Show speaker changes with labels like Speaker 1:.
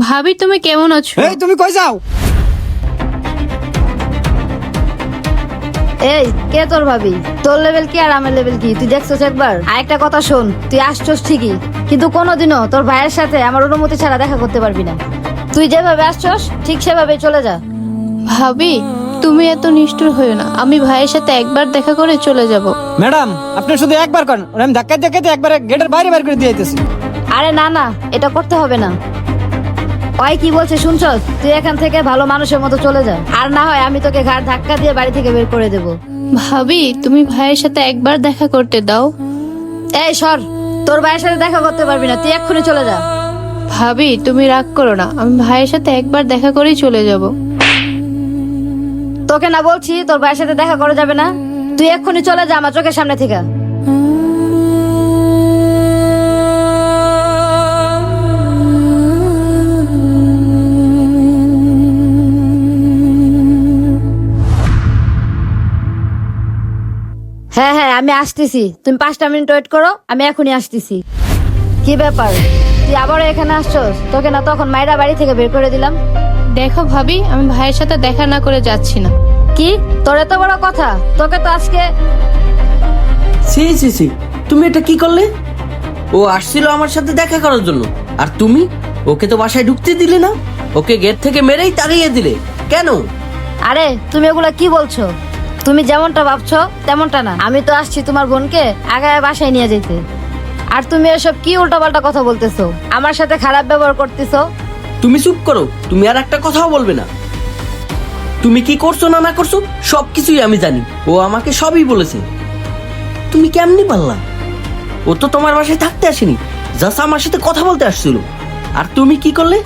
Speaker 1: ভাবি তুমি কেমন আছো?
Speaker 2: এই তুমি কই যাও?
Speaker 3: এই কে তোর ভাবি? তোর লেভেল কি আর আমার লেভেল কি তুই দেখছস একবার? আরেকটা কথা শোন, তুই আসছস ঠিকই, কিন্তু কোনোদিনও তোর ভাইয়ের সাথে আমার অনুমতি ছাড়া দেখা করতে পারবি না। তুই যেভাবে আসছস ঠিক সেভাবে চলে যা।
Speaker 1: ভাবি তুমি এত নিষ্ঠুর হইও না, আমি ভাইয়ের সাথে একবার দেখা করে চলে যাব।
Speaker 2: ম্যাডাম আপনি শুধু একবার করেন, আমি ধাক্কা ধাক্কাতে একবার গেটের বাইরে বের করে দিয়ে দিতেছি।
Speaker 3: আরে না না, এটা করতে হবে না। ওই কি বলছে শুনছস? তুই এখান থেকে ভালো মানুষের মতো চলে যা, আর না হয় আমি তোকে ঘাড় ধাক্কা দিয়ে বাড়ি থেকে বের করে দেব।
Speaker 1: ভাবি তুমি ভাইয়ের সাথে একবার দেখা করতে দাও।
Speaker 3: এই সর, তোর ভাইয়ের সাথে দেখা করতে পারবি না, তুই এক্ষুনি চলে যা।
Speaker 1: ভাবি তুমি রাগ করো না, আমি ভাইয়ের সাথে একবার দেখা করেই চলে যাব।
Speaker 3: তোকে না বলছি তোর ভাইয়ের সাথে দেখা করা যাবে না? তুই এক্ষুনি চলে যা আমার চোখের সামনে থেকে। হ্যাঁ হ্যাঁ আমি আসতেছি, তুমি 5টা মিনিট ওয়েট করো, আমি এখনই আসতেছি। কি ব্যাপার, তুই আবারও এখানে আসছস? তোকে না তখন মায়েরা বাড়ি থেকে বের করে দিলাম।
Speaker 1: দেখো ভাবি, আমি ভাইয়ের সাথে দেখা না করে যাচ্ছি না।
Speaker 3: কি তোর এত বড় কথা? তোকে তো আজকে
Speaker 4: সি সি সি, তুমি এটা কি করলে? ও আসছিল আমার সাথে দেখা করার জন্য, আর তুমি ওকে তো বাসায় ঢুকতে দিলে না, ওকে গেট থেকে মেরেই তাড়িয়ে দিলে কেন?
Speaker 3: আরে তুমি এগুলা কি বলছো? তুমি যেমনটা ভাবছো তেমনটা না। আমি তো আসছি তোমার বোনকে আগায় বাসায় নিয়ে যেতে, আর তুমি এসব কি উল্টাপাল্টা কথা বলতেছো, আমার সাথে খারাপ ব্যবহার করতেছো।
Speaker 4: তুমি চুপ করো, তুমি আর একটা কথাও বলবে না। তুমি কি করছো না না করছো সবকিছুই আমি জানি, ও আমাকে সবই বলেছে। তুমি কেমনি পারলা? ও তো তোমার বাসায় থাকতে আসেনি, জাস্ট আমার সাথে কথা বলতে আসছিল। আর তুমি কি করলে?